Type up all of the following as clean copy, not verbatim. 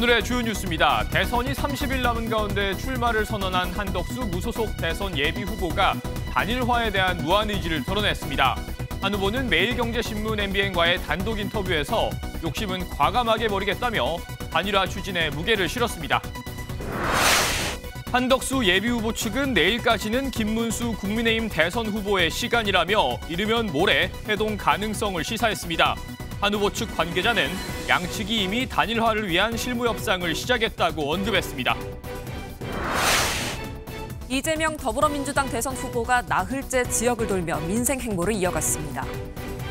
오늘의 주요 뉴스입니다. 대선이 30일 남은 가운데 출마를 선언한 한덕수 무소속 대선 예비 후보가 단일화에 대한 무한 의지를 드러냈습니다. 한 후보는 매일경제신문 MBN과의 단독 인터뷰에서 욕심은 과감하게 버리겠다며 단일화 추진에 무게를 실었습니다. 한덕수 예비후보 측은 내일까지는 김문수 국민의힘 대선 후보의 시간이라며 이르면 모레 회동 가능성을 시사했습니다. 한 후보 측 관계자는 양측이 이미 단일화를 위한 실무 협상을 시작했다고 언급했습니다. 이재명 더불어민주당 대선 후보가 나흘째 지역을 돌며 민생 행보를 이어갔습니다.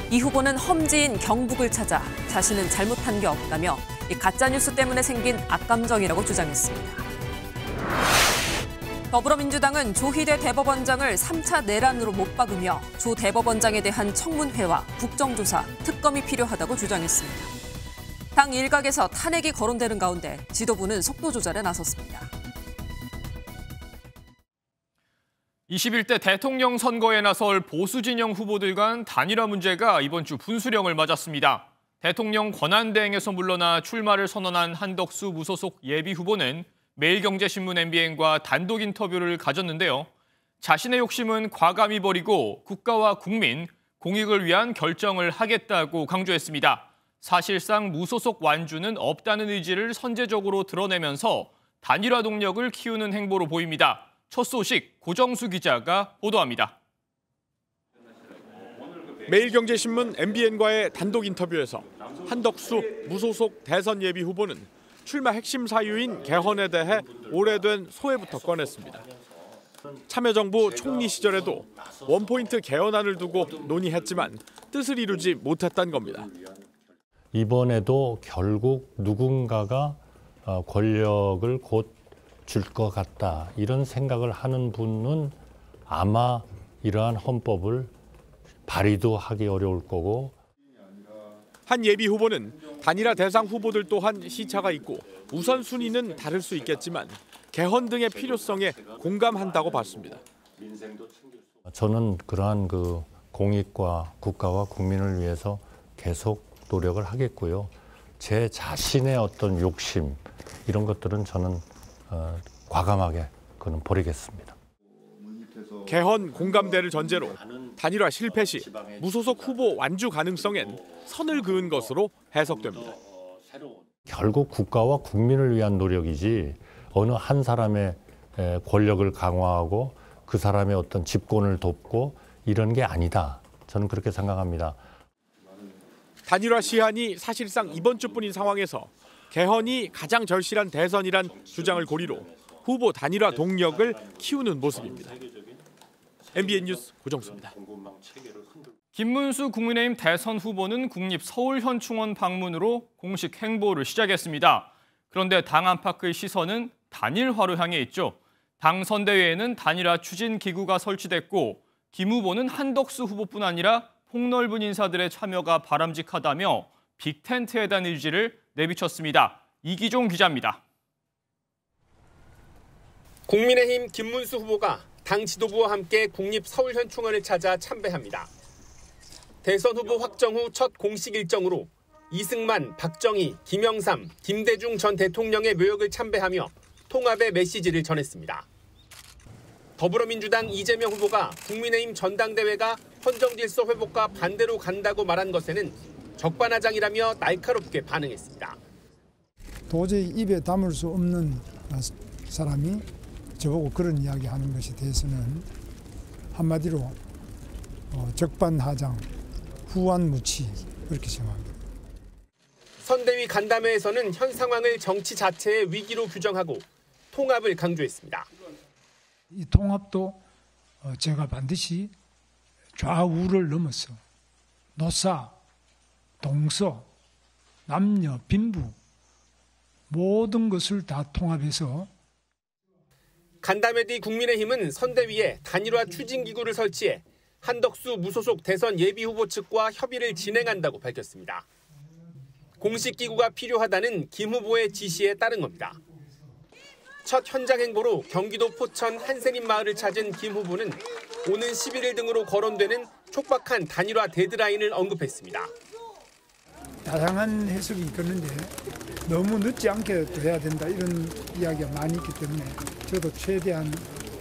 이 후보는 험지인 경북을 찾아 자신은 잘못한 게 없다며 가짜뉴스 때문에 생긴 악감정이라고 주장했습니다. 더불어민주당은 조희대 대법원장을 3차 내란으로 못 박으며 조 대법원장에 대한 청문회와 국정조사, 특검이 필요하다고 주장했습니다. 당 일각에서 탄핵이 거론되는 가운데 지도부는 속도 조절에 나섰습니다. 21대 대통령 선거에 나설 보수 진영 후보들 간 단일화 문제가 이번 주 분수령을 맞았습니다. 대통령 권한대행에서 물러나 출마를 선언한 한덕수 무소속 예비 후보는 매일경제신문 MBN과 단독 인터뷰를 가졌는데요. 자신의 욕심은 과감히 버리고 국가와 국민, 공익을 위한 결정을 하겠다고 강조했습니다. 사실상 무소속 완주는 없다는 의지를 선제적으로 드러내면서 단일화 동력을 키우는 행보로 보입니다. 첫 소식 고정수 기자가 보도합니다. 매일경제신문 MBN과의 단독 인터뷰에서 한덕수 무소속 대선 예비 후보는 출마 핵심 사유인 개헌에 대해 오래된 소회부터 꺼냈습니다. 참여정부 총리 시절에도 원포인트 개헌안을 두고 논의했지만 뜻을 이루지 못했던 겁니다. 이번에도 결국 누군가가 권력을 곧 줄 것 같다 이런 생각을 하는 분은 아마 이러한 헌법을 발의도 하기 어려울 거고. 한 예비 후보는 단일화 대상 후보들 또한 시차가 있고 우선순위는 다를 수 있겠지만 개헌 등의 필요성에 공감한다고 봤습니다. 저는 그러한 공익과 국가와 국민을 위해서 계속 노력을 하겠고요. 제 자신의 어떤 욕심 이런 것들은 저는 과감하게 그는 버리겠습니다. 개헌 공감대를 전제로 단일화 실패 시 무소속 후보 완주 가능성엔 선을 그은 것으로 해석됩니다. 결국 국가와 국민을 위한 노력이지 어느 한 사람의 권력을 강화하고 그 사람의 어떤 집권을 돕고 이런 게 아니다. 저는 그렇게 생각합니다. 단일화 시한이 사실상 이번 주뿐인 상황에서 개헌이 가장 절실한 대선이란 주장을 고리로 후보 단일화 동력을 키우는 모습입니다. MBN 뉴스 고정수입니다. 김문수 국민의힘 대선 후보는 국립서울현충원 방문으로 공식 행보를 시작했습니다. 그런데 당 안팎의 시선은 단일화로 향해 있죠. 당 선대위에는 단일화 추진 기구가 설치됐고 김 후보는 한덕수 후보뿐 아니라 폭넓은 인사들의 참여가 바람직하다며 빅텐트에 대한 의지를 내비쳤습니다. 이기종 기자입니다. 국민의힘 김문수 후보가 당 지도부와 함께 국립서울현충원을 찾아 참배합니다. 대선 후보 확정 후 첫 공식 일정으로 이승만, 박정희, 김영삼, 김대중 전 대통령의 묘역을 참배하며 통합의 메시지를 전했습니다. 더불어민주당 이재명 후보가 국민의힘 전당대회가 헌정질서 회복과 반대로 간다고 말한 것에는 적반하장이라며 날카롭게 반응했습니다. 도저히 입에 담을 수 없는 사람이 저보고 그런 이야기하는 것에 대해서는 한마디로 적반하장, 후한무치 그렇게 생각합니다. 선대위 간담회에서는 현 상황을 정치 자체의 위기로 규정하고 통합을 강조했습니다. 이 통합도 제가 반드시 좌우를 넘어서 노사, 동서, 남녀, 빈부 모든 것을 다 통합해서 간담회 뒤 국민의힘은 선대위에 단일화 추진기구를 설치해 한덕수 무소속 대선 예비후보 측과 협의를 진행한다고 밝혔습니다. 공식 기구가 필요하다는 김 후보의 지시에 따른 겁니다. 첫 현장 행보로 경기도 포천 한센인 마을을 찾은 김 후보는 오는 11일 등으로 거론되는 촉박한 단일화 데드라인을 언급했습니다. 다양한 해석이 있겠는데 너무 늦지 않게 또 해야 된다 이런 이야기가 많이 있기 때문에 저도 최대한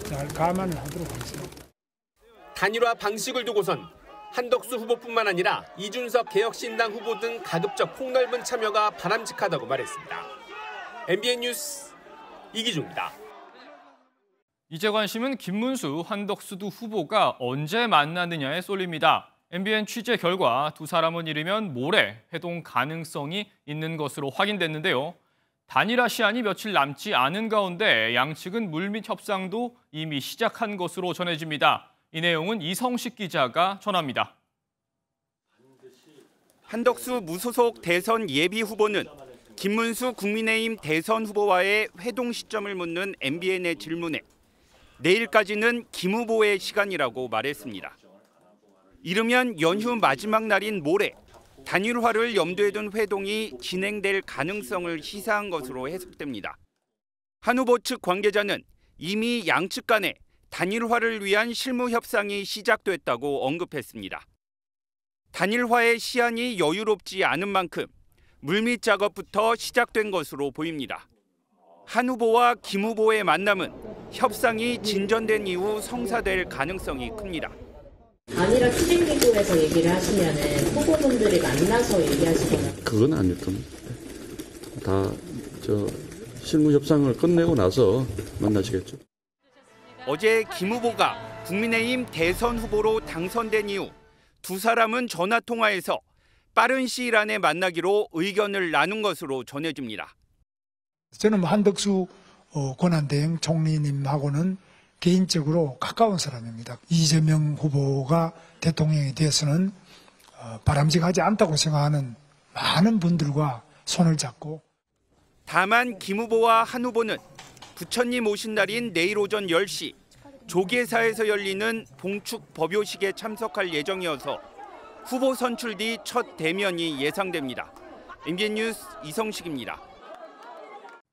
잘 감안을 하도록 하겠습니다. 단일화 방식을 두고선 한덕수 후보뿐만 아니라 이준석 개혁신당 후보 등 가급적 폭넓은 참여가 바람직하다고 말했습니다. MBN 뉴스 이기주입니다. 이제 관심은 김문수, 한덕수 두 후보가 언제 만나느냐에 쏠립니다. MBN 취재 결과 두 사람은 이르면 모레 회동 가능성이 있는 것으로 확인됐는데요. 단일화 시한이 며칠 남지 않은 가운데 양측은 물밑 협상도 이미 시작한 것으로 전해집니다. 이 내용은 이성식 기자가 전합니다. 한덕수 무소속 대선 예비 후보는 김문수 국민의힘 대선 후보와의 회동 시점을 묻는 MBN의 질문에 내일까지는 김 후보의 시간이라고 말했습니다. 이르면 연휴 마지막 날인 모레 단일화를 염두에 둔 회동이 진행될 가능성을 시사한 것으로 해석됩니다. 한 후보 측 관계자는 이미 양측 간에 단일화를 위한 실무 협상이 시작됐다고 언급했습니다. 단일화의 시한이 여유롭지 않은 만큼 물밑 작업부터 시작된 것으로 보입니다. 한 후보와 김 후보의 만남은 협상이 진전된 이후 성사될 가능성이 큽니다. 단일화 추진기구에서 얘기를 하시면 후보분들이 만나서 얘기하시거나 그건 아닐 겁니다. 다 실무 협상을 끝내고 나서 만나시겠죠. 어제 김 후보가 국민의힘 대선 후보로 당선된 이후 두 사람은 전화 통화에서 빠른 시일 안에 만나기로 의견을 나눈 것으로 전해집니다. 저는 한덕수 권한대행 총리님하고는 개인적으로 가까운 사람입니다. 이재명 후보가 대통령에 대해서는 바람직하지 않다고 생각하는 많은 분들과 손을 잡고. 다만 김 후보와 한 후보는 부처님 오신 날인 내일 오전 10시 조계사에서 열리는 봉축 법요식에 참석할 예정이어서 후보 선출 뒤 첫 대면이 예상됩니다. MBN 뉴스 이성식입니다.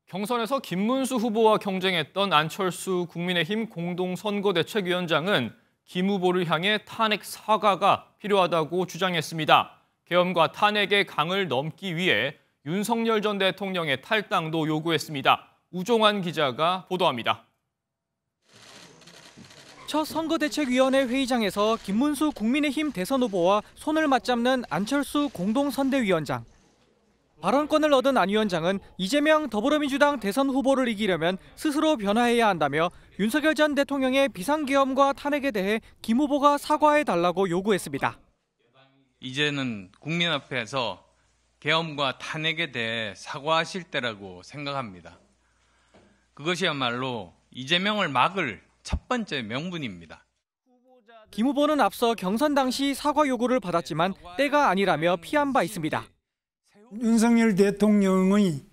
경선에서 김문수 후보와 경쟁했던 안철수 국민의힘 공동선거대책위원장은 김 후보를 향해 탄핵 사과가 필요하다고 주장했습니다. 계엄과 탄핵의 강을 넘기 위해 윤석열 전 대통령의 탈당도 요구했습니다. 우종환 기자가 보도합니다. 첫 선거대책위원회 회의장에서 김문수 국민의힘 대선 후보와 손을 맞잡는 안철수 공동선대위원장. 발언권을 얻은 안 위원장은 이재명 더불어민주당 대선 후보를 이기려면 스스로 변화해야 한다며 윤석열 전 대통령의 비상계엄과 탄핵에 대해 김 후보가 사과해달라고 요구했습니다. 이제는 국민 앞에서 계엄과 탄핵에 대해 사과하실 때라고 생각합니다. 그것이야말로 이재명을 막을 첫 번째 명분입니다. 김 후보는 앞서 경선 당시 사과 요구를 받았지만 때가 아니라며 피한 바 있습니다. 윤석열 대통령이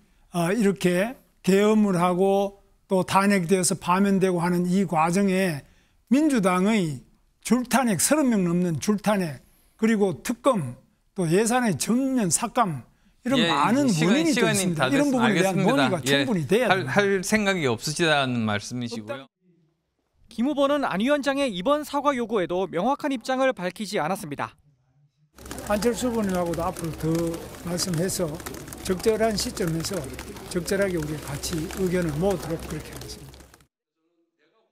이렇게 계엄을 하고 또 탄핵되어서 파면되고 하는 이 과정에 민주당의 줄탄핵, 30명 넘는 줄탄핵, 그리고 특검, 또 예산의 전면 삭감 이런 많은 원인이 또 있습니다. 이런 부분에 대한 논의가 충분히 돼야 됩니다. 할 생각이 없으시다는 말씀이시고요. 김 후보는 안 위원장의 이번 사과 요구에도 명확한 입장을 밝히지 않았습니다. 안철수 후보님하고도 앞으로 더 말씀해서 적절한 시점에서 적절하게 우리 같이 의견을 모으도록 그렇게 하겠습니다.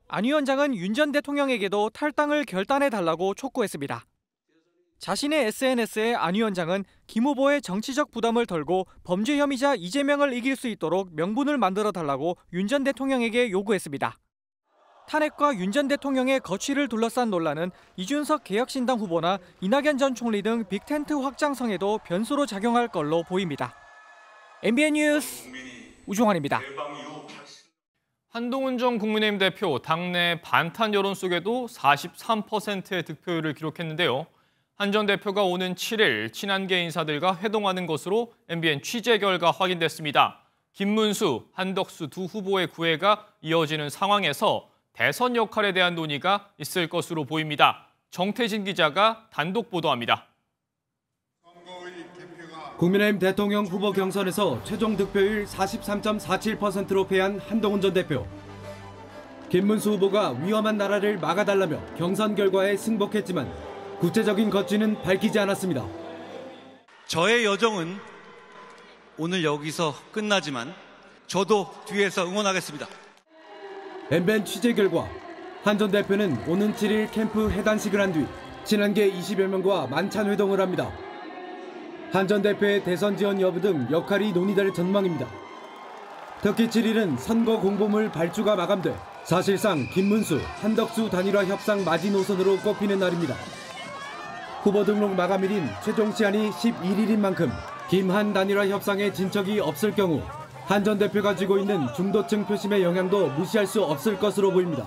안 위원장은 윤 전 대통령에게도 탈당을 결단해달라고 촉구했습니다. 자신의 SNS에 안 위원장은 김 후보의 정치적 부담을 덜고 범죄 혐의자 이재명을 이길 수 있도록 명분을 만들어달라고 윤 전 대통령에게 요구했습니다. 탄핵과 윤 전 대통령의 거취를 둘러싼 논란은 이준석 개혁신당 후보나 이낙연 전 총리 등 빅텐트 확장성에도 변수로 작용할 걸로 보입니다. MBN 뉴스 우종환입니다. 한동훈 전 국민의힘 대표 당내 반탄 여론 속에도 43%의 득표율을 기록했는데요. 한 전 대표가 오는 7일 친한계 인사들과 회동하는 것으로 MBN 취재 결과 확인됐습니다. 김문수, 한덕수 두 후보의 구애가 이어지는 상황에서 대선 역할에 대한 논의가 있을 것으로 보입니다. 정태진 기자가 단독 보도합니다. 국민의힘 대통령 후보 경선에서 최종 득표율 43.47%로 패한 한동훈 전 대표. 김문수 후보가 위험한 나라를 막아달라며 경선 결과에 승복했지만 구체적인 거취는 밝히지 않았습니다. 저의 여정은 오늘 여기서 끝나지만 저도 뒤에서 응원하겠습니다. MBN 취재 결과 한 전 대표는 오는 7일 캠프 해단식을 한 뒤 친한계 20여 명과 만찬 회동을 합니다. 한 전 대표의 대선 지원 여부 등 역할이 논의될 전망입니다. 특히 7일은 선거 공보물 발주가 마감돼 사실상 김문수, 한덕수 단일화 협상 마지노선으로 꼽히는 날입니다. 후보 등록 마감일인 최종 시한이 11일인 만큼 김한 단일화 협상에 진척이 없을 경우 한 전 대표가 쥐고 있는 중도층 표심의 영향도 무시할 수 없을 것으로 보입니다.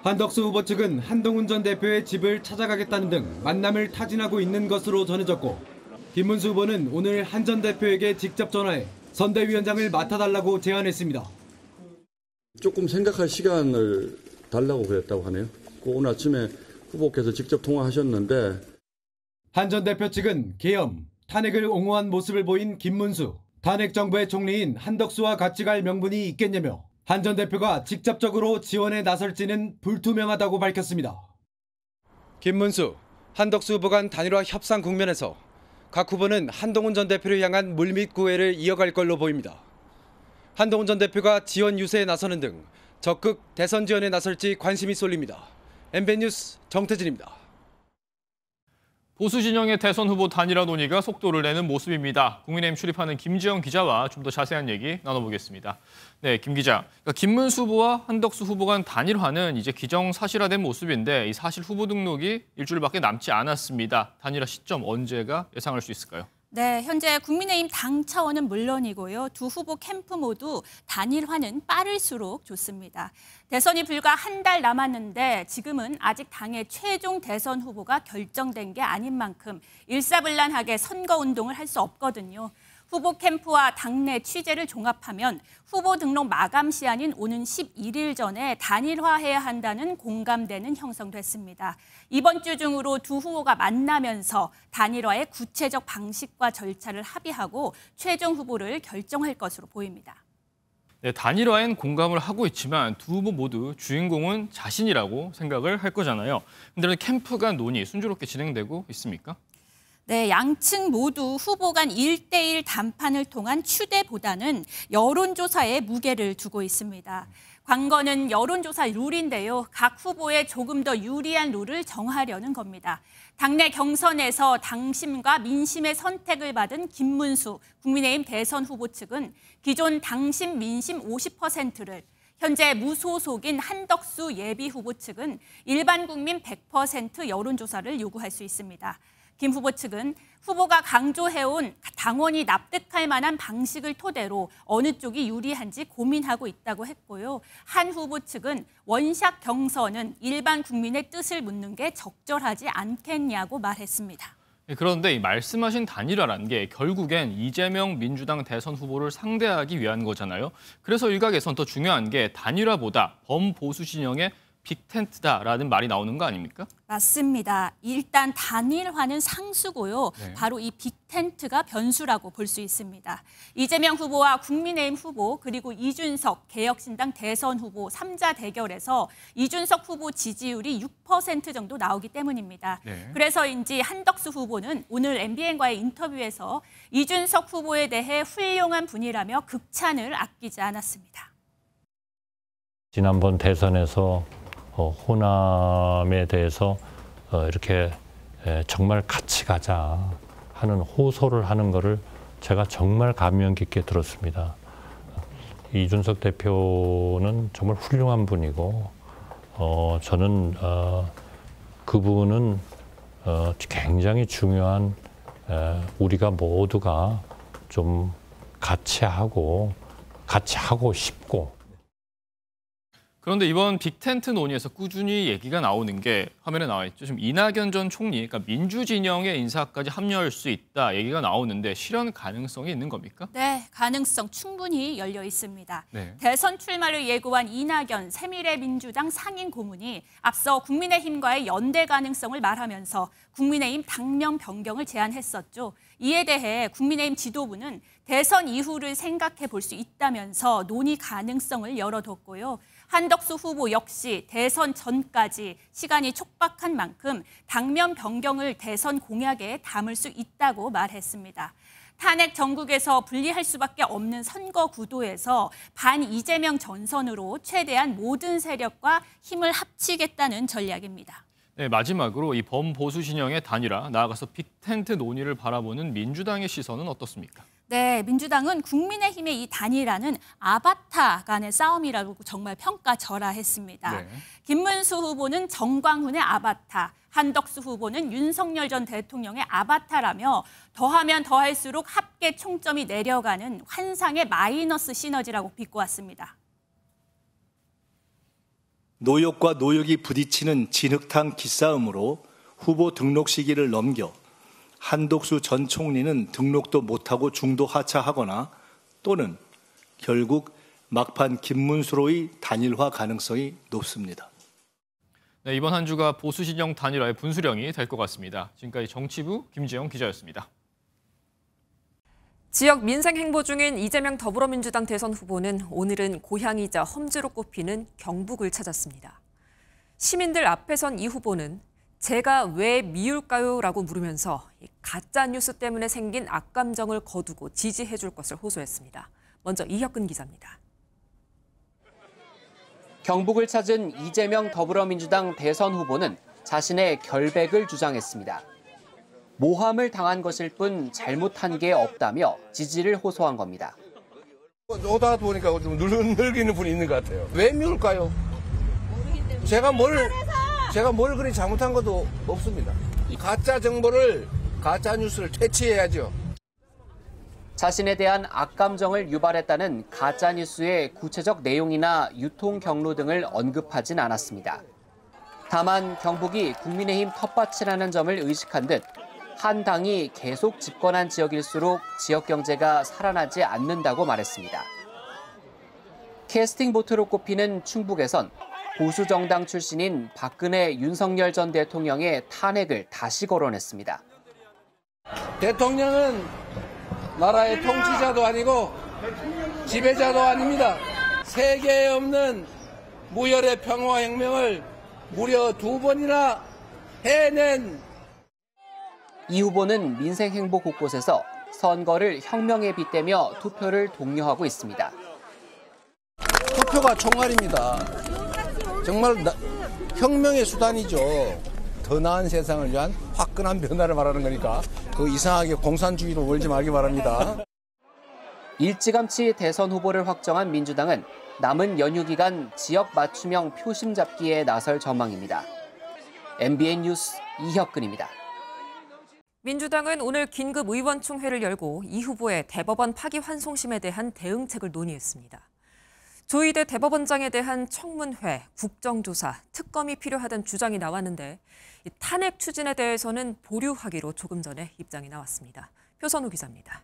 한덕수 후보 측은 한동훈 전 대표의 집을 찾아가겠다는 등 만남을 타진하고 있는 것으로 전해졌고, 김문수 후보는 오늘 한 전 대표에게 직접 전화해 선대위원장을 맡아달라고 제안했습니다. 조금 생각할 시간을 달라고 그랬다고 하네요. 오늘 아침에 후보께서 직접 통화하셨는데, 한 전 대표 측은 계엄, 탄핵을 옹호한 모습을 보인 김문수, 탄핵 정부의 총리인 한덕수와 같이 갈 명분이 있겠냐며 한 전 대표가 직접적으로 지원에 나설지는 불투명하다고 밝혔습니다. 김문수, 한덕수 후보 간 단일화 협상 국면에서 각 후보는 한동훈 전 대표를 향한 물밑 구애를 이어갈 걸로 보입니다. 한동훈 전 대표가 지원 유세에 나서는 등 적극 대선 지원에 나설지 관심이 쏠립니다. MBN 뉴스 정태진입니다. 보수 진영의 대선 후보 단일화 논의가 속도를 내는 모습입니다. 국민의힘 출입하는 김지영 기자와 좀 더 자세한 얘기 나눠보겠습니다. 네, 김 기자. 그러니까 김문수 후보와 한덕수 후보 간 단일화는 이제 기정사실화된 모습인데 이 사실 후보 등록이 일주일밖에 남지 않았습니다. 단일화 시점 언제가 예상할 수 있을까요? 네, 현재 국민의힘 당 차원은 물론이고요. 두 후보 캠프 모두 단일화는 빠를수록 좋습니다. 대선이 불과 한 달 남았는데 지금은 아직 당의 최종 대선 후보가 결정된 게 아닌 만큼 일사불란하게 선거운동을 할 수 없거든요. 후보 캠프와 당내 취재를 종합하면 후보 등록 마감 시한인 오는 11일 전에 단일화해야 한다는 공감대는 형성됐습니다. 이번 주 중으로 두 후보가 만나면서 단일화의 구체적 방식과 절차를 합의하고 최종 후보를 결정할 것으로 보입니다. 네, 단일화엔 공감을 하고 있지만 두 후보 모두 주인공은 자신이라고 생각을 할 거잖아요. 근데 캠프 간 논의 순조롭게 진행되고 있습니까? 네, 양측 모두 후보 간 1대1 담판을 통한 추대보다는 여론조사에 무게를 두고 있습니다. 관건은 여론조사 룰인데요. 각 후보에 조금 더 유리한 룰을 정하려는 겁니다. 당내 경선에서 당심과 민심의 선택을 받은 김문수 국민의힘 대선 후보 측은 기존 당심 민심 50%를, 현재 무소속인 한덕수 예비 후보 측은 일반 국민 100% 여론조사를 요구할 수 있습니다. 김 후보 측은 후보가 강조해온 당원이 납득할 만한 방식을 토대로 어느 쪽이 유리한지 고민하고 있다고 했고요. 한 후보 측은 원샷 경선은 일반 국민의 뜻을 묻는 게 적절하지 않겠냐고 말했습니다. 그런데 이 말씀하신 단일화란 게 결국엔 이재명 민주당 대선 후보를 상대하기 위한 거잖아요. 그래서 일각에선 더 중요한 게 단일화보다 범보수 진영의 빅텐트다라는 말이 나오는 거 아닙니까? 맞습니다. 일단 단일화는 상수고요. 네. 바로 이 빅텐트가 변수라고 볼 수 있습니다. 이재명 후보와 국민의힘 후보 그리고 이준석 개혁신당 대선 후보 3자 대결에서 이준석 후보 지지율이 6% 정도 나오기 때문입니다. 네. 그래서인지 한덕수 후보는 오늘 MBN과의 인터뷰에서 이준석 후보에 대해 훌륭한 분이라며 극찬을 아끼지 않았습니다. 지난번 대선에서 호남에 대해서 이렇게 정말 같이 가자 하는 호소를 하는 거를 제가 정말 감명 깊게 들었습니다. 이준석 대표는 정말 훌륭한 분이고 저는 그분은 굉장히 중요한 우리가 모두가 좀 같이 하고 싶고. 그런데 이번 빅텐트 논의에서 꾸준히 얘기가 나오는 게 화면에 나와 있죠. 지금 이낙연 전 총리, 그러니까 민주진영의 인사까지 합류할 수 있다 얘기가 나오는데 실현 가능성이 있는 겁니까? 네, 가능성 충분히 열려 있습니다. 네. 대선 출마를 예고한 이낙연 새미래민주당 상임 고문이 앞서 국민의힘과의 연대 가능성을 말하면서 국민의힘 당명 변경을 제안했었죠. 이에 대해 국민의힘 지도부는 대선 이후를 생각해 볼 수 있다면서 논의 가능성을 열어뒀고요. 한덕수 후보 역시 대선 전까지 시간이 촉박한 만큼 당면 변경을 대선 공약에 담을 수 있다고 말했습니다. 탄핵 정국에서 분리할 수밖에 없는 선거 구도에서 반 이재명 전선으로 최대한 모든 세력과 힘을 합치겠다는 전략입니다. 네, 마지막으로 이 범보수 진영의 단일화, 나아가서 빅텐트 논의를 바라보는 민주당의 시선은 어떻습니까? 네, 민주당은 국민의힘의 이 단일화는 아바타 간의 싸움이라고 정말 평가절하했습니다. 네. 김문수 후보는 정광훈의 아바타, 한덕수 후보는 윤석열 전 대통령의 아바타라며 더하면 더할수록 합계 총점이 내려가는 환상의 마이너스 시너지라고 비꼬았습니다. 노역과 노역이 부딪히는 진흙탕 기싸움으로 후보 등록 시기를 넘겨 한덕수 전 총리는 등록도 못하고 중도 하차하거나 또는 결국 막판 김문수로의 단일화 가능성이 높습니다. 네, 이번 한 주가 보수 진영 단일화의 분수령이 될 것 같습니다. 지금까지 정치부 김지영 기자였습니다. 지역 민생 행보 중인 이재명 더불어민주당 대선 후보는 오늘은 고향이자 험지로 꼽히는 경북을 찾았습니다. 시민들 앞에 선 이 후보는 제가 왜 미울까요? 라고 물으면서 가짜 뉴스 때문에 생긴 악감정을 거두고 지지해 줄 것을 호소했습니다. 먼저 이혁근 기자입니다. 경북을 찾은 이재명 더불어민주당 대선 후보는 자신의 결백을 주장했습니다. 모함을 당한 것일 뿐 잘못한 게 없다며 지지를 호소한 겁니다. 오다 보니까 좀 늙이는 분이 있는 것 같아요. 왜 미울까요? 제가 뭘 그리 잘못한 것도 없습니다. 가짜 정보를, 가짜 뉴스를 퇴치해야죠. 자신에 대한 악감정을 유발했다는 가짜 뉴스의 구체적 내용이나 유통 경로 등을 언급하진 않았습니다. 다만 경북이 국민의힘 텃밭이라는 점을 의식한 듯 한 당이 계속 집권한 지역일수록 지역 경제가 살아나지 않는다고 말했습니다. 캐스팅 보트로 꼽히는 충북에선 보수 정당 출신인 박근혜, 윤석열 전 대통령의 탄핵을 다시 거론했습니다. 대통령은 나라의 통치자도 아니고 지배자도 아닙니다. 세계에 없는 무혈의 평화혁명을 무려 2번이나 해낸 이 후보는 민생 행보 곳곳에서 선거를 혁명에 빗대며 투표를 독려하고 있습니다. 투표가 총알입니다. 정말 혁명의 수단이죠. 더 나은 세상을 위한 화끈한 변화를 말하는 거니까 그 이상하게 공산주의로 몰지 말기 바랍니다. 일찌감치 대선 후보를 확정한 민주당은 남은 연휴 기간 지역 맞춤형 표심 잡기에 나설 전망입니다. MBN 뉴스 이혁근입니다. 민주당은 오늘 긴급 의원총회를 열고 이 후보의 대법원 파기환송심에 대한 대응책을 논의했습니다. 조희대 대법원장에 대한 청문회, 국정조사, 특검이 필요하다는 주장이 나왔는데 탄핵 추진에 대해서는 보류하기로 조금 전에 입장이 나왔습니다. 표선우 기자입니다.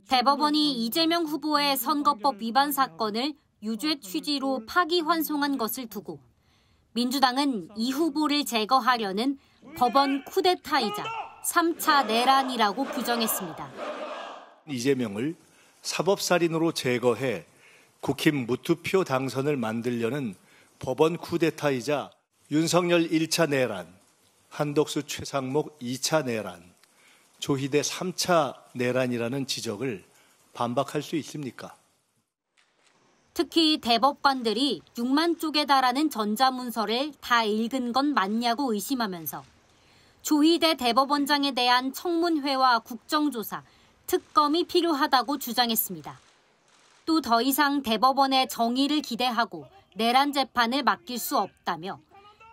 대법원이 이재명 후보의 선거법 위반 사건을 유죄 취지로 파기환송한 것을 두고 민주당은 이 후보를 제거하려는 법원 쿠데타이자 3차 내란이라고 규정했습니다. 이재명을 사법살인으로 제거해 국힘 무투표 당선을 만들려는 법원 쿠데타이자 윤석열 1차 내란, 한덕수 최상목 2차 내란, 조희대 3차 내란이라는 지적을 반박할 수 있습니까? 특히 대법관들이 6만 쪽에 달하는 전자문서를 다 읽은 건 맞냐고 의심하면서 조희대 대법원장에 대한 청문회와 국정조사, 특검이 필요하다고 주장했습니다. 또 더 이상 대법원의 정의를 기대하고 내란 재판을 맡길 수 없다며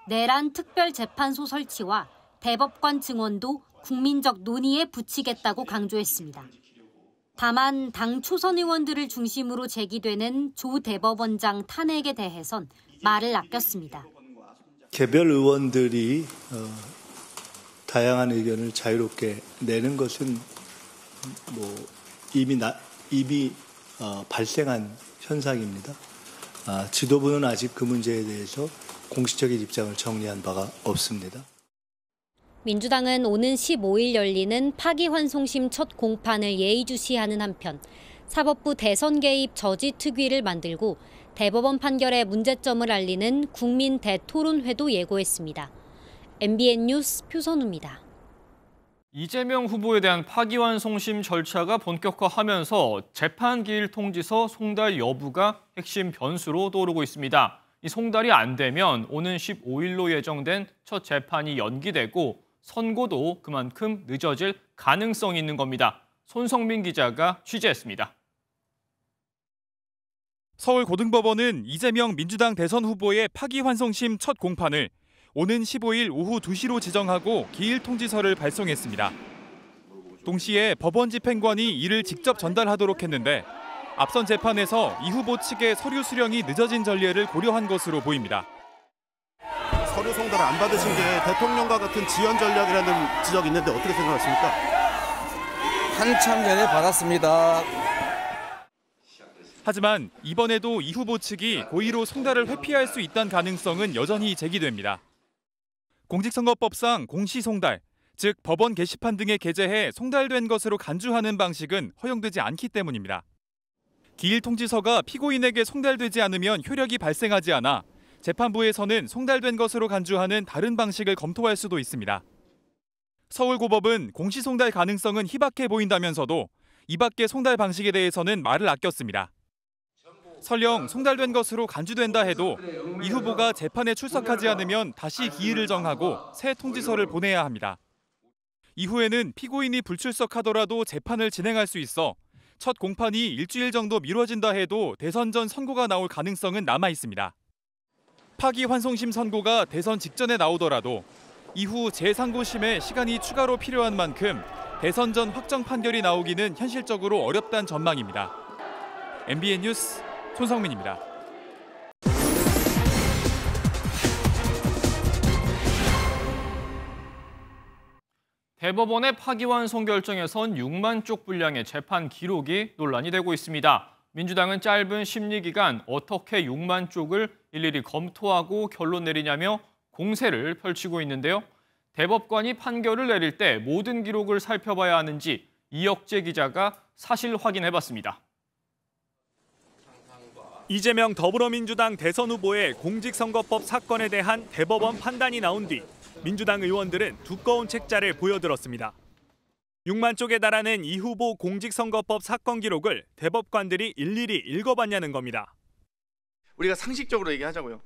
내란 특별재판소 설치와 대법관 증원도 국민적 논의에 붙이겠다고 강조했습니다. 다만 당 초선 의원들을 중심으로 제기되는 조 대법원장 탄핵에 대해선 말을 아꼈습니다. 개별 의원들이 다양한 의견을 자유롭게 내는 것은 이미 발생한 현상입니다. 지도부는 아직 그 문제에 대해서 공식적인 입장을 정리한 바가 없습니다. 민주당은 오는 15일 열리는 파기환송심 첫 공판을 예의주시하는 한편 사법부 대선 개입 저지 특위를 만들고 대법원 판결의 문제점을 알리는 국민 대토론회도 예고했습니다. MBN 뉴스 표선우입니다. 이재명 후보에 대한 파기환송심 절차가 본격화하면서 재판 기일 통지서 송달 여부가 핵심 변수로 떠오르고 있습니다. 이 송달이 안 되면 오는 15일로 예정된 첫 재판이 연기되고 선고도 그만큼 늦어질 가능성이 있는 겁니다. 손성민 기자가 취재했습니다. 서울고등법원은 이재명 민주당 대선 후보의 파기환송심 첫 공판을 오는 15일 오후 2시로 지정하고 기일 통지서를 발송했습니다. 동시에 법원 집행관이 이를 직접 전달하도록 했는데 앞선 재판에서 이 후보 측의 서류 수령이 늦어진 전례를 고려한 것으로 보입니다. 서류 송달을 안 받으신 게 대통령과 같은 지연 전략이라는 지적이 있는데 어떻게 생각하십니까? 한참 전에 받았습니다. 하지만 이번에도 이 후보 측이 고의로 송달을 회피할 수 있다는 가능성은 여전히 제기됩니다. 공직선거법상 공시송달, 즉 법원 게시판 등에 게재해 송달된 것으로 간주하는 방식은 허용되지 않기 때문입니다. 기일 통지서가 피고인에게 송달되지 않으면 효력이 발생하지 않아 재판부에서는 송달된 것으로 간주하는 다른 방식을 검토할 수도 있습니다. 서울고법은 공시송달 가능성은 희박해 보인다면서도 이 밖의 송달 방식에 대해서는 말을 아꼈습니다. 설령 송달된 것으로 간주된다 해도 이 후보가 재판에 출석하지 않으면 다시 기일을 정하고 새 통지서를 보내야 합니다. 이후에는 피고인이 불출석하더라도 재판을 진행할 수 있어 첫 공판이 일주일 정도 미뤄진다 해도 대선 전 선고가 나올 가능성은 남아 있습니다. 파기환송심 선고가 대선 직전에 나오더라도 이후 재상고심에 시간이 추가로 필요한 만큼 대선 전 확정 판결이 나오기는 현실적으로 어렵다는 전망입니다. MBN 뉴스 손성민입니다. 대법원의 파기환송 결정에선 6만 쪽 분량의 재판 기록이 논란이 되고 있습니다. 민주당은 짧은 심리기간 어떻게 6만 쪽을 일일이 검토하고 결론 내리냐며 공세를 펼치고 있는데요. 대법관이 판결을 내릴 때 모든 기록을 살펴봐야 하는지 이혁재 기자가 사실 확인해봤습니다. 이재명 더불어민주당 대선 후보의 공직선거법 사건에 대한 대법원 판단이 나온 뒤 민주당 의원들은 두꺼운 책자를 보여들었습니다. 6만 쪽에 달하는 이 후보 공직선거법 사건 기록을 대법관들이 일일이 읽어봤냐는 겁니다. 우리가 상식적으로 얘기하자고요.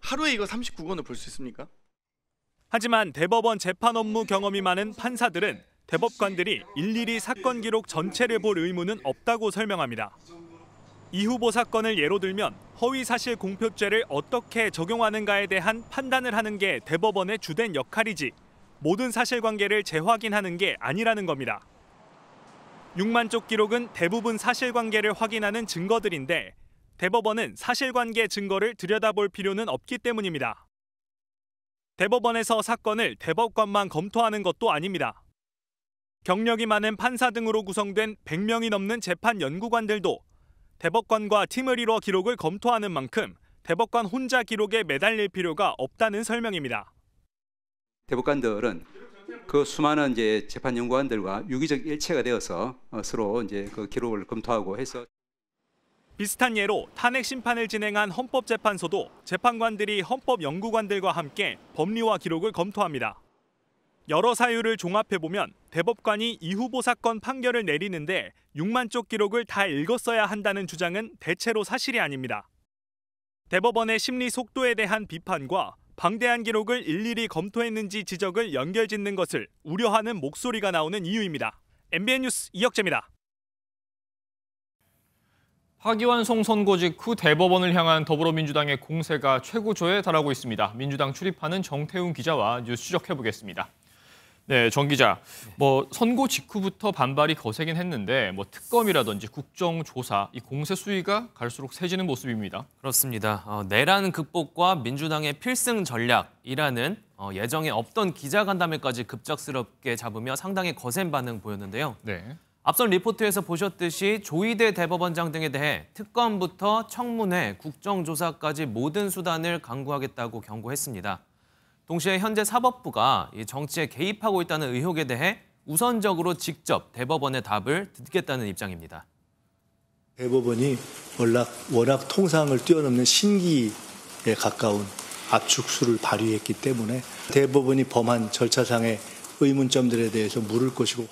하루에 이거 39권을 볼 수 있습니까? 하지만 대법원 재판 업무 경험이 많은 판사들은 대법관들이 일일이 사건 기록 전체를 볼 의무는 없다고 설명합니다. 이 후보 사건을 예로 들면 허위사실 공표죄를 어떻게 적용하는가에 대한 판단을 하는 게 대법원의 주된 역할이지 모든 사실관계를 재확인하는 게 아니라는 겁니다. 6만 쪽 기록은 대부분 사실관계를 확인하는 증거들인데 대법원은 사실관계 증거를 들여다볼 필요는 없기 때문입니다. 대법원에서 사건을 대법관만 검토하는 것도 아닙니다. 경력이 많은 판사 등으로 구성된 100명이 넘는 재판 연구관들도 대법관과 팀을 이뤄 기록을 검토하는 만큼 대법관 혼자 기록에 매달릴 필요가 없다는 설명입니다. 대법관들은 그 수많은 재판 연구관들과 유기적 일체가 되어서 서로 그 기록을 검토하고 해서 비슷한 예로 탄핵 심판을 진행한 헌법재판소도 재판관들이 헌법 연구관들과 함께 법리와 기록을 검토합니다. 여러 사유를 종합해보면 대법관이 이 후보 사건 판결을 내리는데 6만 쪽 기록을 다 읽었어야 한다는 주장은 대체로 사실이 아닙니다. 대법원의 심리 속도에 대한 비판과 방대한 기록을 일일이 검토했는지 지적을 연결짓는 것을 우려하는 목소리가 나오는 이유입니다. MBN 뉴스 이혁재입니다. 파기환송 선고 직후 대법원을 향한 더불어민주당의 공세가 최고조에 달하고 있습니다. 민주당 출입하는 정태훈 기자와 뉴스 추적해보겠습니다. 네, 정 기자. 선고 직후부터 반발이 거세긴 했는데 특검이라든지 국정조사, 이 공세 수위가 갈수록 세지는 모습입니다. 그렇습니다. 내란 극복과 민주당의 필승 전략이라는 예정에 없던 기자간담회까지 급작스럽게 잡으며 상당히 거센 반응 보였는데요. 네. 앞선 리포트에서 보셨듯이 조희대 대법원장 등에 대해 특검부터 청문회, 국정조사까지 모든 수단을 강구하겠다고 경고했습니다. 동시에 현재 사법부가 이 정치에 개입하고 있다는 의혹에 대해 우선적으로 직접 대법원의 답을 듣겠다는 입장입니다. 대법원이 워낙 통상을 뛰어넘는 신기에 가까운 압축수를 발휘했기 때문에 대법원이 범한 절차상의 의문점들에 대해서 물을 것이고.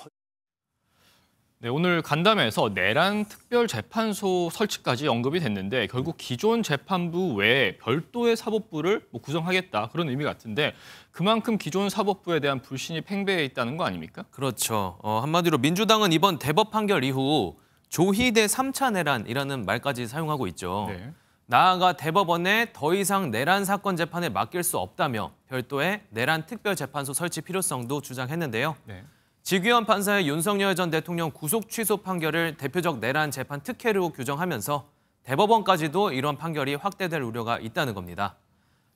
네, 오늘 간담회에서 내란 특별재판소 설치까지 언급이 됐는데 결국 기존 재판부 외에 별도의 사법부를 구성하겠다 그런 의미 같은데 그만큼 기존 사법부에 대한 불신이 팽배해 있다는 거 아닙니까? 그렇죠. 한마디로 민주당은 이번 대법 판결 이후 조희대 3차 내란이라는 말까지 사용하고 있죠. 네. 나아가 대법원에 더 이상 내란 사건 재판을 맡길 수 없다며 별도의 내란 특별재판소 설치 필요성도 주장했는데요. 네. 지규현 판사의 윤석열 전 대통령 구속 취소 판결을 대표적 내란 재판 특혜로 규정하면서 대법원까지도 이런 판결이 확대될 우려가 있다는 겁니다.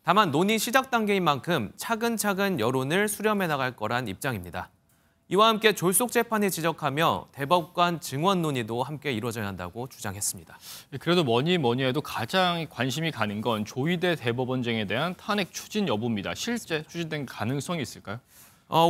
다만 논의 시작 단계인 만큼 차근차근 여론을 수렴해 나갈 거란 입장입니다. 이와 함께 졸속 재판이 지적하며 대법관 증언 논의도 함께 이루어져야 한다고 주장했습니다. 그래도 뭐니 해도 가장 관심이 가는 건 조희대 대법원장에 대한 탄핵 추진 여부입니다. 실제 추진된 가능성이 있을까요?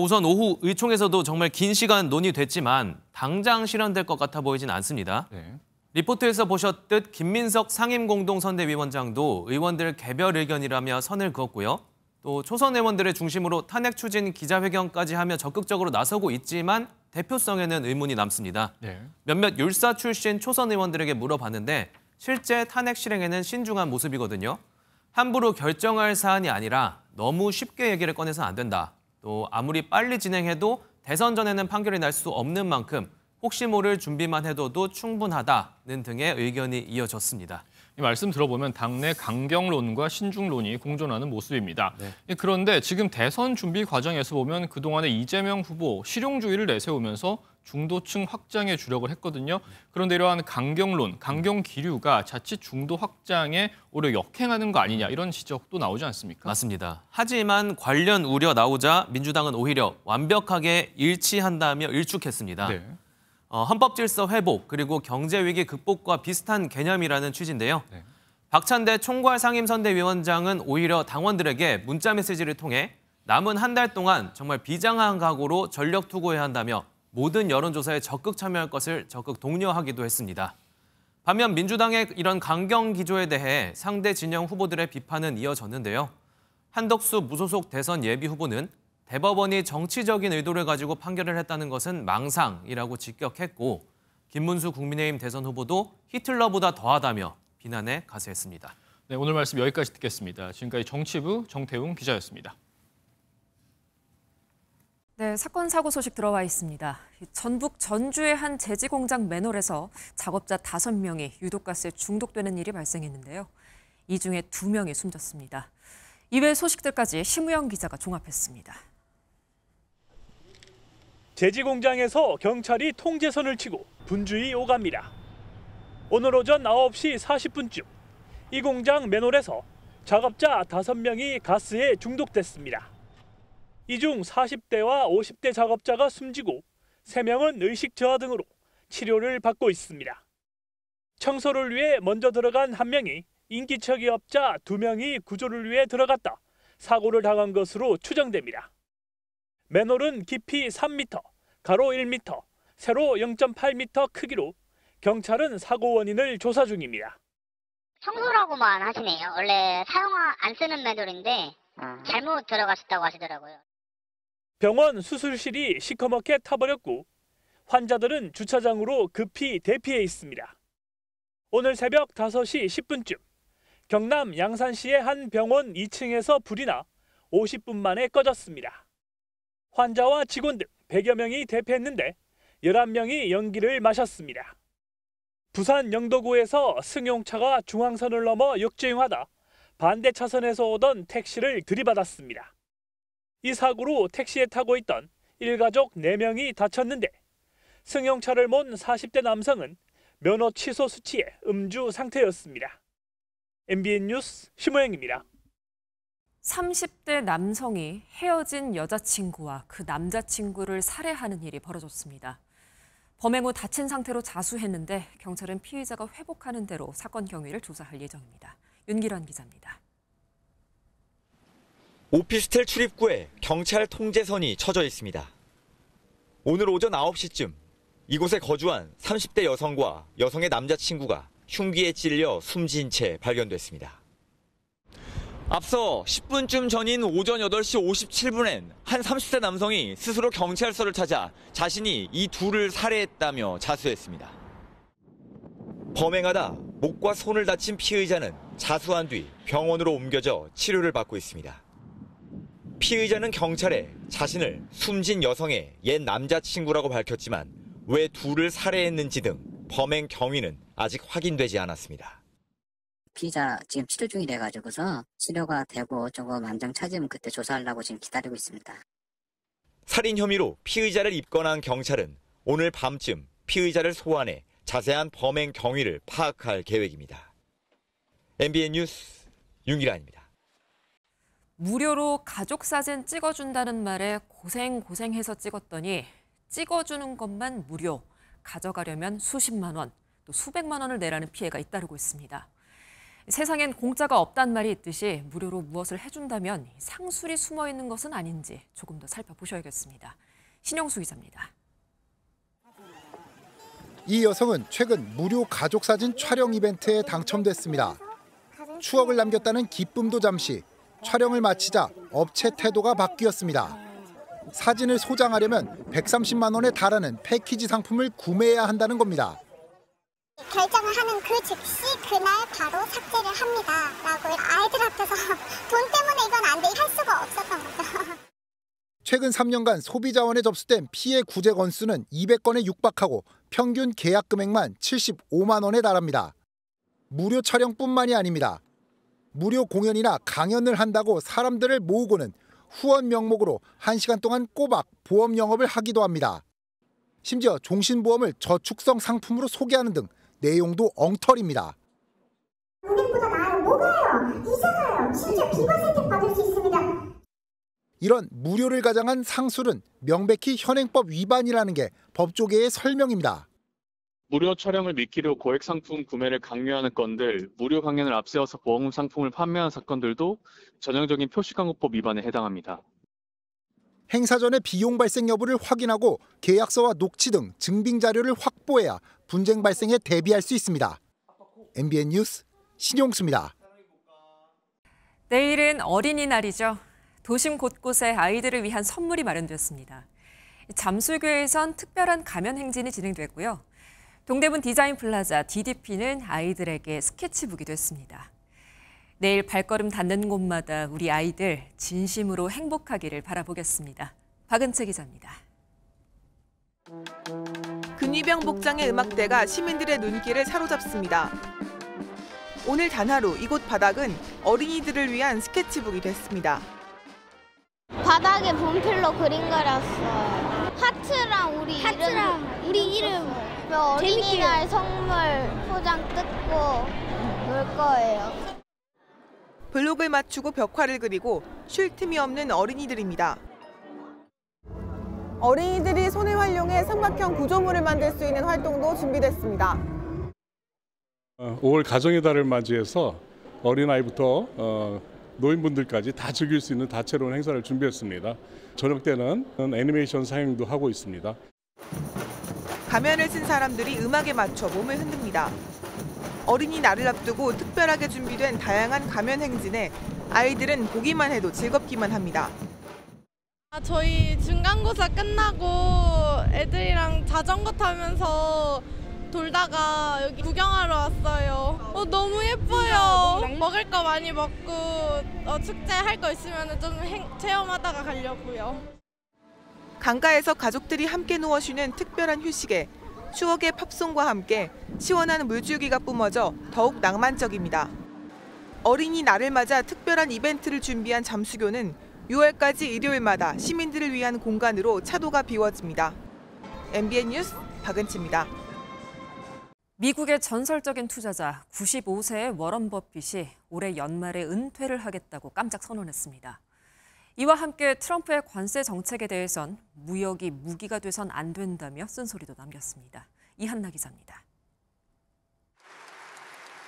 우선 오후 의총에서도 정말 긴 시간 논의됐지만 당장 실현될 것 같아 보이진 않습니다. 네. 리포트에서 보셨듯 김민석 상임공동선대위원장도 의원들 개별 의견이라며 선을 그었고요. 또 초선 의원들의 중심으로 탄핵 추진 기자회견까지 하며 적극적으로 나서고 있지만 대표성에는 의문이 남습니다. 네. 몇몇 율사 출신 초선 의원들에게 물어봤는데 실제 탄핵 실행에는 신중한 모습이거든요. 함부로 결정할 사안이 아니라 너무 쉽게 얘기를 꺼내서는 안 된다. 또 아무리 빨리 진행해도 대선 전에는 판결이 날 수 없는 만큼 혹시 모를 준비만 해둬도 충분하다는 등의 의견이 이어졌습니다. 이 말씀 들어보면 당내 강경론과 신중론이 공존하는 모습입니다. 네. 그런데 지금 대선 준비 과정에서 보면 그동안에 이재명 후보 실용주의를 내세우면서 중도층 확장에 주력을 했거든요. 그런데 이러한 강경론, 강경 기류가 자칫 중도 확장에 오히려 역행하는 거 아니냐 이런 지적도 나오지 않습니까? 맞습니다. 하지만 관련 우려 나오자 민주당은 오히려 완벽하게 일치한다며 일축했습니다. 네. 헌법 질서 회복 그리고 경제 위기 극복과 비슷한 개념이라는 취지인데요. 네. 박찬대 총괄 상임선대위원장은 오히려 당원들에게 문자 메시지를 통해 남은 한 달 동안 정말 비장한 각오로 전력 투구해야 한다며 모든 여론조사에 적극 참여할 것을 적극 독려하기도 했습니다. 반면 민주당의 이런 강경 기조에 대해 상대 진영 후보들의 비판은 이어졌는데요. 한덕수 무소속 대선 예비 후보는 대법원이 정치적인 의도를 가지고 판결을 했다는 것은 망상이라고 직격했고 김문수 국민의힘 대선 후보도 히틀러보다 더하다며 비난에 가세했습니다. 네, 오늘 말씀 여기까지 듣겠습니다. 지금까지 정치부 정태웅 기자였습니다. 네, 사건 사고 소식 들어와 있습니다. 전북 전주의 한 제지 공장 맨홀에서 작업자 5명이 유독가스에 중독되는 일이 발생했는데요. 이 중에 2명이 숨졌습니다. 이외 소식들까지 심우영 기자가 종합했습니다. 제지 공장에서 경찰이 통제선을 치고 분주히 오갑니다. 오늘 오전 9시 40분쯤 이 공장 맨홀에서 작업자 5명이 가스에 중독됐습니다. 이 중 40대와 50대 작업자가 숨지고 3명은 의식 저하 등으로 치료를 받고 있습니다. 청소를 위해 먼저 들어간 1명이 인기척 기업자 2명이 구조를 위해 들어갔다 사고를 당한 것으로 추정됩니다. 맨홀은 깊이 3m, 가로 1m, 세로 0.8m 크기로 경찰은 사고 원인을 조사 중입니다. 청소라고만 하시네요. 원래 안 쓰는 맨홀인데 잘못 들어가셨다고 하시더라고요. 병원 수술실이 시커멓게 타버렸고 환자들은 주차장으로 급히 대피해 있습니다. 오늘 새벽 5시 10분쯤 경남 양산시의 한 병원 2층에서 불이 나 50분 만에 꺼졌습니다. 환자와 직원 등 100여 명이 대피했는데 11명이 연기를 마셨습니다. 부산 영도구에서 승용차가 중앙선을 넘어 역주행하다 반대 차선에서 오던 택시를 들이받았습니다. 이 사고로 택시에 타고 있던 일가족 4명이 다쳤는데 승용차를 몬 40대 남성은 면허 취소 수치에 음주 상태였습니다. MBN 뉴스 심호영입니다. 30대 남성이 헤어진 여자친구와 그 남자친구를 살해하는 일이 벌어졌습니다. 범행 후 다친 상태로 자수했는데 경찰은 피의자가 회복하는 대로 사건 경위를 조사할 예정입니다. 윤기란 기자입니다. 오피스텔 출입구에 경찰 통제선이 쳐져 있습니다. 오늘 오전 9시쯤 이곳에 거주한 30대 여성과 여성의 남자친구가 흉기에 찔려 숨진 채 발견됐습니다. 앞서 10분쯤 전인 오전 8시 57분엔 한 30대 남성이 스스로 경찰서를 찾아 자신이 이 둘을 살해했다며 자수했습니다. 범행하다 목과 손을 다친 피의자는 자수한 뒤 병원으로 옮겨져 치료를 받고 있습니다. 피의자는 경찰에 자신을 숨진 여성의 옛 남자친구라고 밝혔지만 왜 둘을 살해했는지 등 범행 경위는 아직 확인되지 않았습니다. 피의자 지금 치료 중이래 가지고서 치료가 되고 조금 안정 찾으면 그때 조사하려고 지금 기다리고 있습니다. 살인 혐의로 피의자를 입건한 경찰은 오늘 밤쯤 피의자를 소환해 자세한 범행 경위를 파악할 계획입니다. MBN 뉴스 윤기란입니다. 무료로 가족 사진 찍어준다는 말에 고생해서 찍었더니 찍어주는 것만 무료, 가져가려면 수십만 원, 또 수백만 원을 내라는 피해가 잇따르고 있습니다. 세상엔 공짜가 없단 말이 있듯이 무료로 무엇을 해준다면 상술이 숨어있는 것은 아닌지 조금 더 살펴보셔야겠습니다. 신영수 기자입니다. 이 여성은 최근 무료 가족사진 촬영 이벤트에 당첨됐습니다. 추억을 남겼다는 기쁨도 잠시, 촬영을 마치자 업체 태도가 바뀌었습니다. 사진을 소장하려면 130만 원에 달하는 패키지 상품을 구매해야 한다는 겁니다. 결정을 하는 그 즉시 그날 바로 삭제를 합니다. 라고 아이들 앞에서 돈 때문에 이건 안 돼, 할 수가 없었던 거죠. 최근 3년간 소비자원에 접수된 피해 구제 건수는 200건에 육박하고 평균 계약 금액만 75만 원에 달합니다. 무료 촬영뿐만이 아닙니다. 무료 공연이나 강연을 한다고 사람들을 모으고는 후원 명목으로 1시간 동안 꼬박 보험 영업을 하기도 합니다. 심지어 종신보험을 저축성 상품으로 소개하는 등 내용도 엉터리입니다. 은행보다 나아요. 뭐가요? 이자가요. 심지어 비과세 혜택 받을 수 있습니다. 이런 무료를 가장한 상술은 명백히 현행법 위반이라는 게 법조계의 설명입니다. 무료 촬영을 미끼로 고액 상품 구매를 강요하는 건들, 무료 강연을 앞세워서 보험 상품을 판매하는 사건들도 전형적인 표시광고법 위반에 해당합니다. 행사 전에 비용 발생 여부를 확인하고 계약서와 녹취 등 증빙 자료를 확보해야 분쟁 발생에 대비할 수 있습니다. MBN 뉴스 신용수입니다. 내일은 어린이날이죠. 도심 곳곳에 아이들을 위한 선물이 마련되었습니다. 잠수교에선 특별한 가면 행진이 진행됐고요. 동대문 디자인 플라자 DDP는 아이들에게 스케치북이 됐습니다. 내일 발걸음 닿는 곳마다 우리 아이들 진심으로 행복하기를 바라보겠습니다. 박은채 기자입니다. 근위병 복장의 음악대가 시민들의 눈길을 사로잡습니다. 오늘 단 하루 이곳 바닥은 어린이들을 위한 스케치북이 됐습니다. 바닥에 분필로 그림 그렸어요. 하트랑 우리 이름 어린이날 선물 포장 뜯고 놀 거예요. 블록을 맞추고 벽화를 그리고 쉴 틈이 없는 어린이들입니다. 어린이들이 손을 활용해 삼각형 구조물을 만들 수 있는 활동도 준비됐습니다. 5월 가정의 달을 맞이해서 어린아이부터 노인분들까지 다 즐길 수 있는 다채로운 행사를 준비했습니다. 저녁 때는 애니메이션 상영도 하고 있습니다. 가면을 쓴 사람들이 음악에 맞춰 몸을 흔듭니다. 어린이날을 앞두고 특별하게 준비된 다양한 가면 행진에 아이들은 보기만 해도 즐겁기만 합니다. 저희 중간고사 끝나고 애들이랑 자전거 타면서 돌다가 여기 구경하러 왔어요. 너무 예뻐요. 먹을 거 많이 먹고 축제 할 거 있으면 좀 체험하다가 가려고요. 강가에서 가족들이 함께 누워 쉬는 특별한 휴식에 추억의 팝송과 함께 시원한 물줄기가 뿜어져 더욱 낭만적입니다. 어린이날을 맞아 특별한 이벤트를 준비한 잠수교는 6월까지 일요일마다 시민들을 위한 공간으로 차도가 비워집니다. MBN 뉴스 박은치입니다. 미국의 전설적인 투자자 95세의 워런 버핏이 올해 연말에 은퇴를 하겠다고 깜짝 선언했습니다. 이와 함께 트럼프의 관세 정책에 대해선 무역이 무기가 돼선 안 된다며 쓴소리도 남겼습니다. 이한나 기자입니다.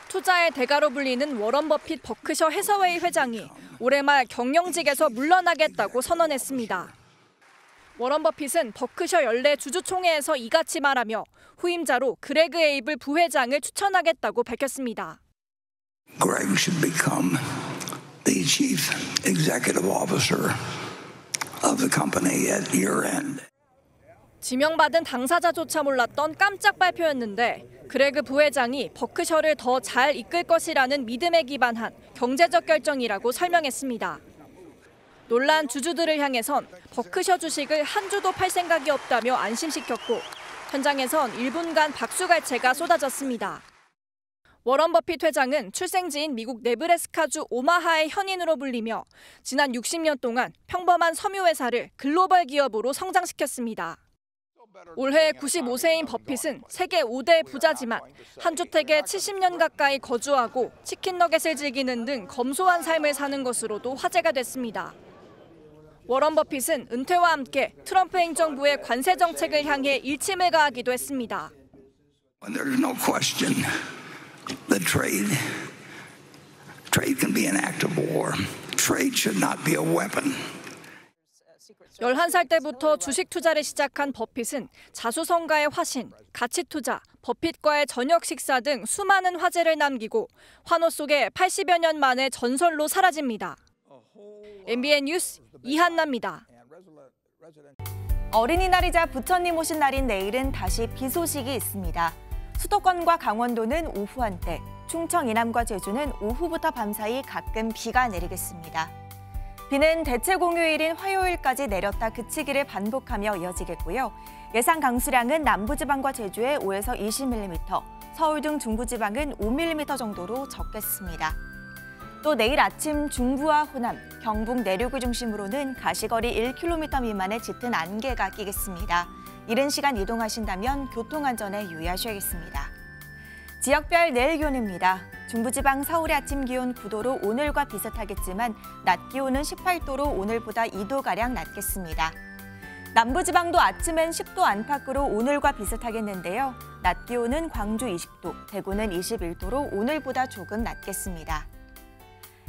투자의 대가로 불리는 워런 버핏 버크셔 해서웨이 회장이 올해 말 경영직에서 물러나겠다고 선언했습니다. 워런 버핏은 버크셔 연례 주주총회에서 이같이 말하며 후임자로 그레그 에이블 부회장을 추천하겠다고 밝혔습니다. Greg should become the the chief executive officer of the company at year end. 지명받은 당사자조차 몰랐던 깜짝 발표였는데 그레그 부회장이 버크셔를 더 잘 이끌 것이라는 믿음에 기반한 경제적 결정이라고 설명했습니다. 놀란 주주들을 향해선 버크셔 주식을 한 주도 팔 생각이 없다며 안심시켰고 현장에선 1분간 박수갈채가 쏟아졌습니다. 워런 버핏 회장은 출생지인 미국 네브래스카주 오마하의 현인으로 불리며 지난 60년 동안 평범한 섬유회사를 글로벌 기업으로 성장시켰습니다. 올해 95세인 버핏은 세계 5대 부자지만 한 주택에 70년 가까이 거주하고 치킨 너겟을 즐기는 등 검소한 삶을 사는 것으로도 화제가 됐습니다. 워런 버핏은 은퇴와 함께 트럼프 행정부의 관세 정책을 향해 일침을 가하기도 했습니다. There's no question that trade can be an act of war. Trade should not be a weapon. 11살 때부터 주식 투자를 시작한 버핏은 자수성가의 화신, 가치 투자, 버핏과의 저녁 식사 등 수많은 화제를 남기고 환호 속에 80여 년 만에 전설로 사라집니다. MBN 뉴스 이한나입니다. 어린이날이자 부처님 오신 날인 내일은 다시 비 소식이 있습니다. 수도권과 강원도는 오후 한때, 충청 이남과 제주는 오후부터 밤사이 가끔 비가 내리겠습니다. 비는 대체 공휴일인 화요일까지 내렸다 그치기를 반복하며 이어지겠고요. 예상 강수량은 남부지방과 제주에 5에서 20mm, 서울 등 중부지방은 5mm 정도로 적겠습니다. 또 내일 아침 중부와 호남, 경북 내륙을 중심으로는 가시거리 1km 미만의 짙은 안개가 끼겠습니다. 이른 시간 이동하신다면 교통안전에 유의하셔야겠습니다. 지역별 내일 기온입니다. 중부지방 서울의 아침 기온 9도로 오늘과 비슷하겠지만 낮 기온은 18도로 오늘보다 2도가량 낮겠습니다. 남부지방도 아침엔 10도 안팎으로 오늘과 비슷하겠는데요. 낮 기온은 광주 20도, 대구는 21도로 오늘보다 조금 낮겠습니다.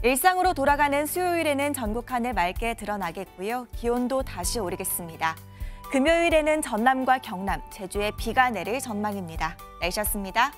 일상으로 돌아가는 수요일에는 전국 하늘 맑게 드러나겠고요. 기온도 다시 오르겠습니다. 금요일에는 전남과 경남, 제주에 비가 내릴 전망입니다. 날씨였습니다.